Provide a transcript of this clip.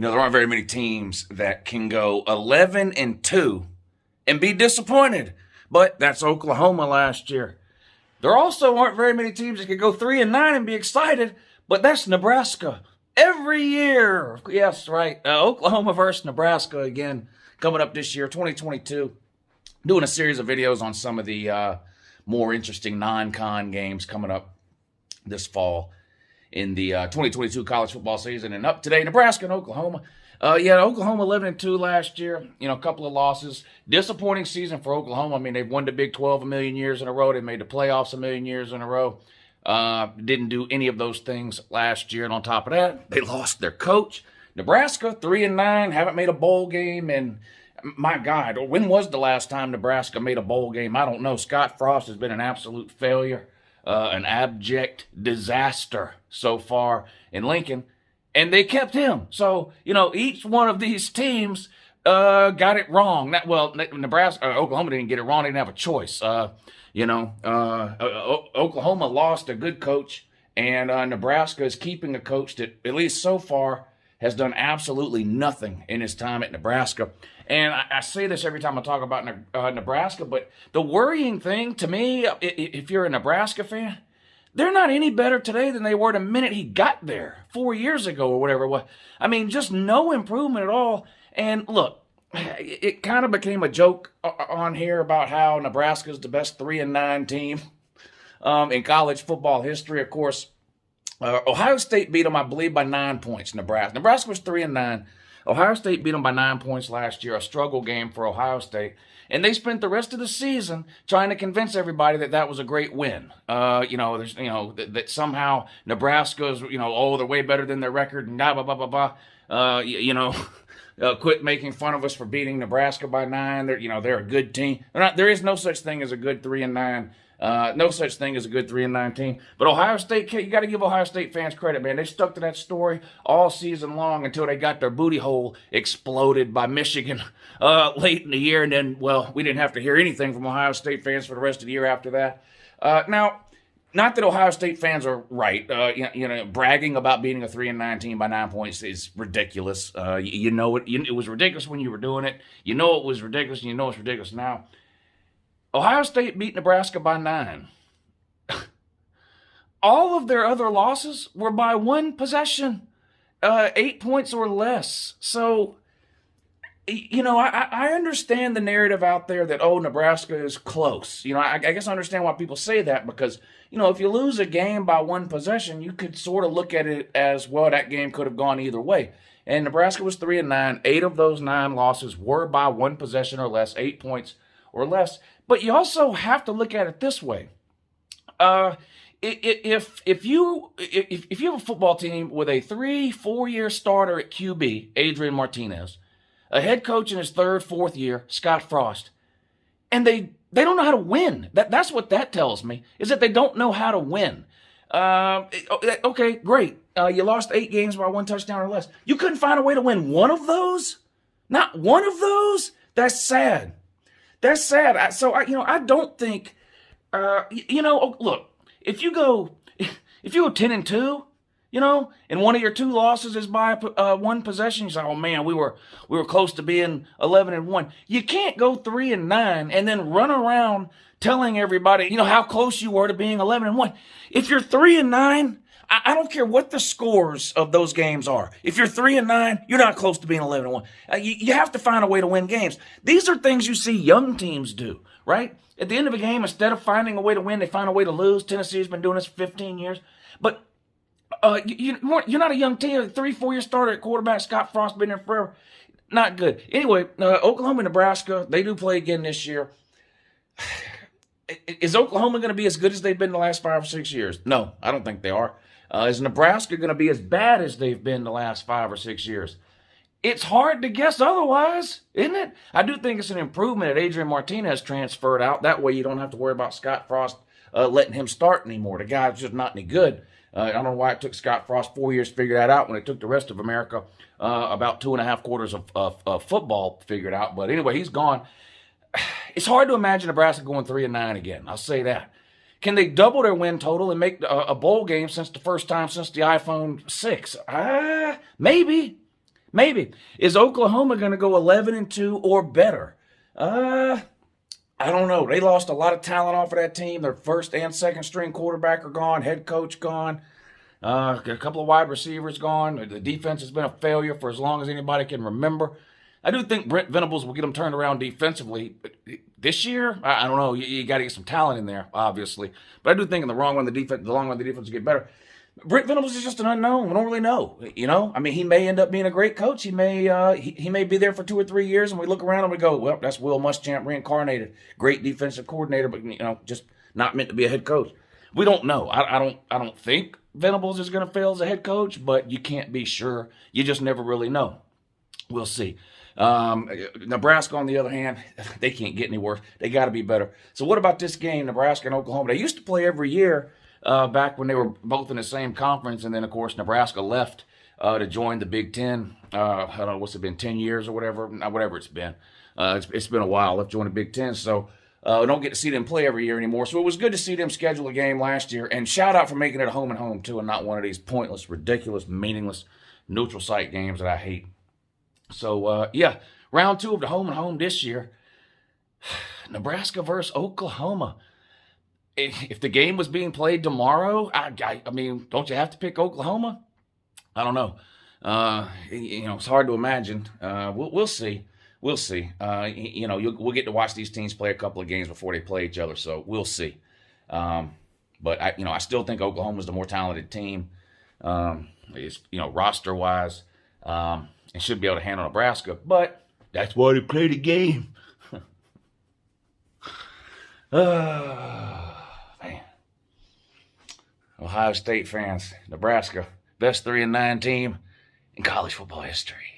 There aren't very many teams that can go 11-2 and be disappointed. But that's Oklahoma last year. There also aren't very many teams that can go 3-9 and be excited, but that's Nebraska. Every year. Yes, right. Oklahoma versus Nebraska again coming up this year, 2022. Doing a series of videos on some of the more interesting non-con games coming up this fall in the 2022 college football season. And up today, Nebraska and Oklahoma. Oklahoma 11-2 last year. A couple of losses. Disappointing season for Oklahoma. I mean, they've won the Big 12 a million years in a row. They made the playoffs a million years in a row. Didn't do any of those things last year. And on top of that, they lost their coach. Nebraska 3-9, haven't made a bowl game. And my God, when was the last time Nebraska made a bowl game? I don't know. Scott Frost has been an absolute failure. An abject disaster so far in Lincoln, and they kept him. So, each one of these teams got it wrong. Oklahoma didn't get it wrong. They didn't have a choice. Oklahoma lost a good coach, and Nebraska is keeping a coach that, at least so far, has done absolutely nothing in his time at Nebraska. And I say this every time I talk about Nebraska, but the worrying thing to me, if you're a Nebraska fan, they're not any better today than they were the minute he got there 4 years ago or whatever it was. I mean, just no improvement at all. And look, it kind of became a joke on here about how Nebraska's the best 3-9 team in college football history. Of course, Ohio State beat them, I believe, by 9 points. Nebraska was 3-9. Ohio State beat them by 9 points last year, a struggle game for Ohio State. And they spent the rest of the season trying to convince everybody that was a great win. That somehow Nebraska's, they're way better than their record and blah, blah, blah, blah, blah. Quit making fun of us for beating Nebraska by 9. They're a good team. There is no such thing as a good 3-9. No such thing as a good 3-9 team. But Ohio State, you got to give Ohio State fans credit, man. They stuck to that story all season long until they got their booty hole exploded by Michigan late in the year. And then, we didn't have to hear anything from Ohio State fans for the rest of the year after that. Now, not that Ohio State fans are right. Bragging about beating a 3-9 team by 9 points is ridiculous. It was ridiculous when you were doing it. You know it was ridiculous, and you know it's ridiculous now. Ohio State beat Nebraska by 9. All of their other losses were by one possession, 8 points or less. So, I understand the narrative out there that, Nebraska is close. I guess I understand why people say that because, if you lose a game by one possession, you could sort of look at it as, that game could have gone either way. And Nebraska was 3-9. 8 of those 9 losses were by one possession or less, 8 points or less. But you also have to look at it this way. If you have a football team with a 3-4 year starter at QB, Adrian Martinez, a head coach in his 3rd, 4th year, Scott Frost, and they don't know how to win. That's what that tells me, is that they don't know how to win. Okay, great. You lost 8 games by 1 touchdown or less. You couldn't find a way to win one of those? Not one of those? That's sad. That's sad. I don't think, look, if you go 10-2, and one of your 2 losses is by one possession, you say, oh man, we were close to being 11-1. You can't go 3-9 and then run around telling everybody, how close you were to being 11-1. If you're 3-9, I don't care what the scores of those games are. If you're 3-9, you're not close to being 11-1. You have to find a way to win games. These are things you see young teams do, right? At the end of a game, instead of finding a way to win, they find a way to lose. Tennessee's been doing this for 15 years. But you're not a young team. A 3-4 year starter at quarterback. Scott Frost been there forever. Not good. Anyway, Oklahoma and Nebraska, they do play again this year. Is Oklahoma going to be as good as they've been the last 5 or 6 years? No, I don't think they are. Is Nebraska going to be as bad as they've been the last 5 or 6 years? It's hard to guess otherwise, isn't it? I do think it's an improvement that Adrian Martinez transferred out. That way you don't have to worry about Scott Frost letting him start anymore. The guy's just not any good. I don't know why it took Scott Frost 4 years to figure that out when it took the rest of America about 2.5 quarters of football to figure it out. But anyway, he's gone. It's hard to imagine Nebraska going 3-9 again. I'll say that. Can they double their win total and make a bowl game since the first time since the iPhone 6? Maybe. Maybe. Is Oklahoma going to go 11-2 or better? I don't know. They lost a lot of talent off of that team. Their first and second string quarterback are gone. Head coach gone. A couple of wide receivers gone. The defense has been a failure for as long as anybody can remember. I do think Brent Venables will get them turned around defensively. But this year, I don't know. You got to get some talent in there, obviously. But I do think in the long run, the defense will get better. Brent Venables is just an unknown. We don't really know. I mean, he may end up being a great coach. He may he may be there for 2 or 3 years, and we look around and we go, well, that's Will Muschamp reincarnated. Great defensive coordinator, but just not meant to be a head coach. We don't know. I don't think Venables is going to fail as a head coach, but you can't be sure. You just never really know. We'll see. Nebraska, on the other hand, they can't get any worse. They got to be better. So what about this game, Nebraska and Oklahoma? They used to play every year back when they were both in the same conference, and then, of course, Nebraska left to join the Big Ten. I don't know, what's it been, 10 years or whatever? Whatever it's been. It's been a while. Left to join the Big Ten, so don't get to see them play every year anymore. So it was good to see them schedule a game last year, and shout out for making it a home and home, too, and not one of these pointless, ridiculous, meaningless, neutral site games that I hate. So, yeah, round 2 of the home and home this year. Nebraska versus Oklahoma. If the game was being played tomorrow, I mean, don't you have to pick Oklahoma? I don't know. It's hard to imagine. We'll see. We'll see. We'll get to watch these teams play a couple of games before they play each other, so we'll see. But I still think Oklahoma's the more talented team. Roster-wise. And should be able to handle Nebraska, but that's why they play the game. Man. Ohio State fans, Nebraska, best 3-9 team in college football history.